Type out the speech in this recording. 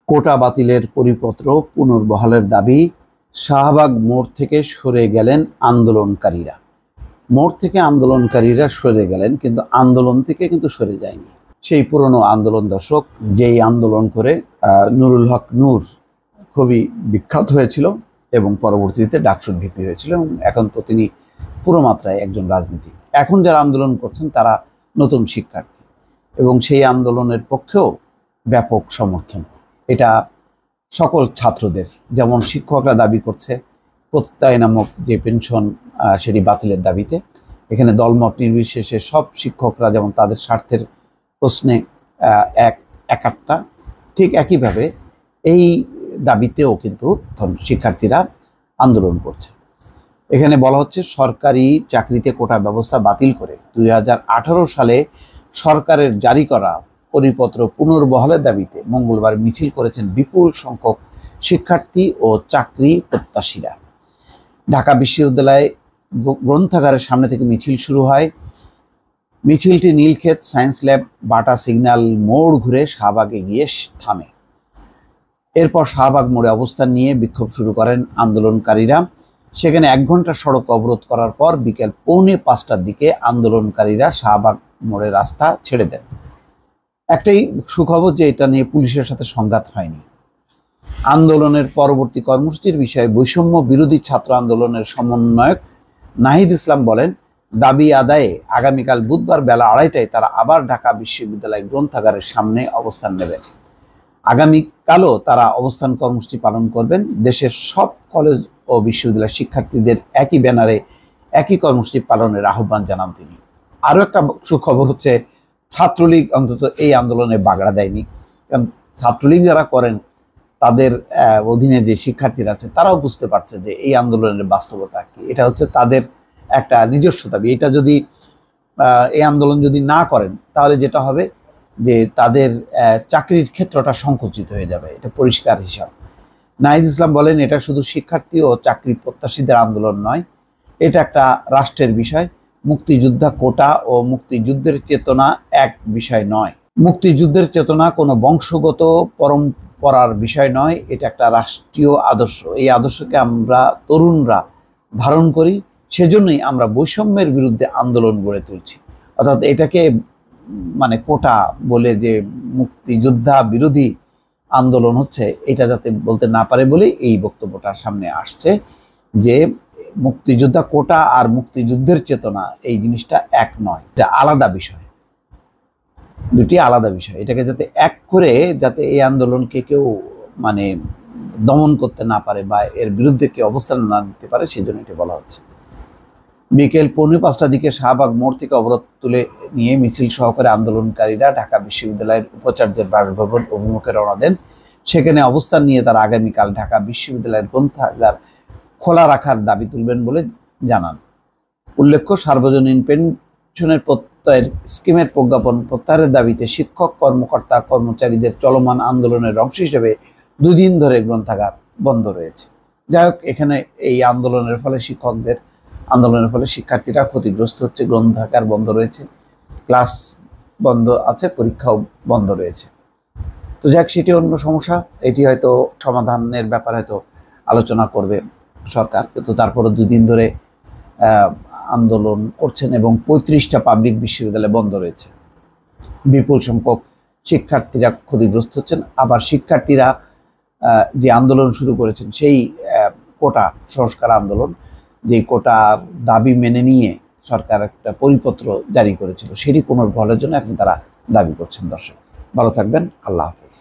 কোটা বাতিলের পরিপত্র পুনর্বহালের দাবি। শাহবাগ মোড় থেকে সরে গেলেন আন্দোলনকারীরা। মোড় থেকে আন্দোলনকারীরা সরে গেলেন, কিন্তু আন্দোলন থেকে কিন্তু সরে যায়নি। সেই পুরনো আন্দোলন দর্শক, যেই আন্দোলন করে নুরুল হক নূর খুবই বিখ্যাত হয়েছিল এবং পরবর্তীতে ডাকসুর ভিপি হয়েছিল, এবং এখন তো তিনি পুরো মাত্রায় একজন রাজনীতিক। এখন যারা আন্দোলন করছেন তারা নতুন শিক্ষার্থী, এবং সেই আন্দোলনের পক্ষেও ব্যাপক সমর্থন। এটা সকল ছাত্রদের, যেমন শিক্ষকরা দাবি করছে প্রত্যয় নামক যে পেনশন সেটি বাতিলের দাবিতে। এখানে দলমত নির্বিশেষে সব শিক্ষকরা যেমন তাদের স্বার্থের প্রশ্নে একাত্তা, ঠিক একইভাবে এই দাবিতেও কিন্তু শিক্ষার্থীরা আন্দোলন করছে। এখানে বলা হচ্ছে সরকারি চাকরিতে কোটা ব্যবস্থা বাতিল করে 2018 সালে সরকারের জারি করা পরিপত্র পুনর্বহালের দাবিতে মঙ্গলবার মিছিল করেছেন বিপুল সংখ্যক শিক্ষার্থী ও চাকরি প্রত্যাশীরা। ঢাকা বিশ্ববিদ্যালয় গ্রন্থাগারের সামনে থেকে মিছিল শুরু হয়। মিছিলটি নীলক্ষেত, সায়েন্স ল্যাব, বাটা সিগন্যাল মোড় ঘুরে শাহবাগে গিয়ে থামে। এরপর শাহবাগ মোড়ে অবস্থান নিয়ে বিক্ষোভ শুরু করেন আন্দোলনকারীরা। সেখানে 1 ঘন্টা সড়ক অবরোধ করার পর বিকেল 4:45টার দিকে আন্দোলনকারীরা শাহবাগ মোড়ে রাস্তা ছেড়ে দেন। একটাই সুখবর যে এটা নিয়ে পুলিশের সাথে সংঘাত হয়নি। আন্দোলনের পরবর্তী কর্মসূচির বিষয়ে বৈষম্য বিরোধী ছাত্র আন্দোলনের সমন্বয়ক নাহিদ ইসলাম বলেন, দাবি আদায়ে আগামীকাল বুধবার বেলা 2:30টায় তারা আবার ঢাকা বিশ্ববিদ্যালয় গ্রন্থাগারের সামনে অবস্থান নেবেন। আগামীকালও তারা অবস্থান কর্মসূচি পালন করবেন। দেশের সব কলেজ ও বিশ্ববিদ্যালয়ের শিক্ষার্থীদের একই ব্যানারে একই কর্মসূচি পালনের আহ্বান জানান তিনি। আরও একটা সুখবর হচ্ছে, ছাত্রলীগ অন্তত এই আন্দোলনে বাগড়া দেয়নি। কারণ ছাত্রলীগ যারা করেন তাদের অধীনে যে শিক্ষার্থীরা আছে তারাও বুঝতে পারছে যে এই আন্দোলনের বাস্তবতা কি। এটা হচ্ছে তাদের একটা নিজস্ব দাবি। এটা যদি এই আন্দোলন যদি না করেন তাহলে যেটা হবে যে তাদের চাকরির ক্ষেত্রটা সংকুচিত হয়ে যাবে। এটা পরিষ্কার হিসাব। নাহিদ ইসলাম বলেন, এটা শুধু শিক্ষার্থী ও চাকরি প্রত্যাশীদের আন্দোলন নয়, এটা একটা রাষ্ট্রের বিষয়। মুক্তিযোদ্ধা কোটা ও মুক্তিযুদ্ধের চেতনা এক বিষয় নয়। মুক্তিযুদ্ধের চেতনা কোনো বংশগত পরম্পরার বিষয় নয়, এটা একটা রাষ্ট্রীয় আদর্শ। এই আদর্শকে আমরা তরুণরা ধারণ করি, সেজন্যই আমরা বৈষম্যের বিরুদ্ধে আন্দোলন গড়ে তুলছি। অর্থাৎ এটাকে মানে কোটা বলে যে মুক্তিযোদ্ধা বিরোধী আন্দোলন হচ্ছে, এটা যাতে বলতে না পারে বলে এই বক্তব্যটা সামনে আসছে যে মুক্তিযোদ্ধা কোটা আর মুক্তিযুদ্ধের চেতনা এই জিনিসটা এক নয়, এটা আলাদা বিষয়, দুটি আলাদা বিষয়। এটাকে যাতে এক করে যাতে এই আন্দোলনকে কেউ মানে দমন করতে না পারে বা এর বিরুদ্ধে কেউ অবস্থান না নিতে পারে, সেই জন্য এটা বলা হচ্ছে। বিকেল 4:45টার দিকে শাহবাগ মোড় থেকে অবরোধ তুলে নিয়ে মিছিল সহকারে আন্দোলনকারীরা ঢাকা বিশ্ববিদ্যালয়ের উপাচার্যের বাসভবন অভিমুখে রওনা দেন। সেখানে অবস্থান নিয়ে তারা আগামীকাল ঢাকা বিশ্ববিদ্যালয়ের গ্রন্থাগার খোলা রাখার দাবি তুলবেন বলে জানান। উল্লেখ্য, সার্বজনীন পেনশনের প্রত্যয়ের স্কিমের প্রজ্ঞাপন প্রত্যাহারের দাবিতে শিক্ষক কর্মকর্তা কর্মচারীদের চলমান আন্দোলনের অংশ হিসেবে 2 দিন ধরে গ্রন্থাগার বন্ধ রয়েছে। যাই হোক, এখানে এই আন্দোলনের ফলে শিক্ষার্থীরা ক্ষতিগ্রস্ত হচ্ছে। গ্রন্থাগার বন্ধ রয়েছে, ক্লাস বন্ধ আছে, পরীক্ষাও বন্ধ রয়েছে। তো যাক, সেটি অন্য সমস্যা। এটি হয়তো সমাধানের ব্যাপারে হয়তো আলোচনা করবে সরকার, কিন্তু তারপরে 2 দিন ধরে আন্দোলন করছেন এবং 35টা পাবলিক বিশ্ববিদ্যালয় বন্ধ রয়েছে। বিপুল সংখ্যক শিক্ষার্থীরা ক্ষতিগ্রস্ত হচ্ছেন। আবার শিক্ষার্থীরা যে আন্দোলন শুরু করেছেন সেই কোটা সংস্কার আন্দোলন, যে কোটার দাবি মেনে নিয়ে সরকার একটা পরিপত্র জারি করেছিল, সেটি পুনর্বহালের জন্য এখন তারা দাবি করছেন। দর্শক, ভালো থাকবেন। আল্লাহ হাফেজ।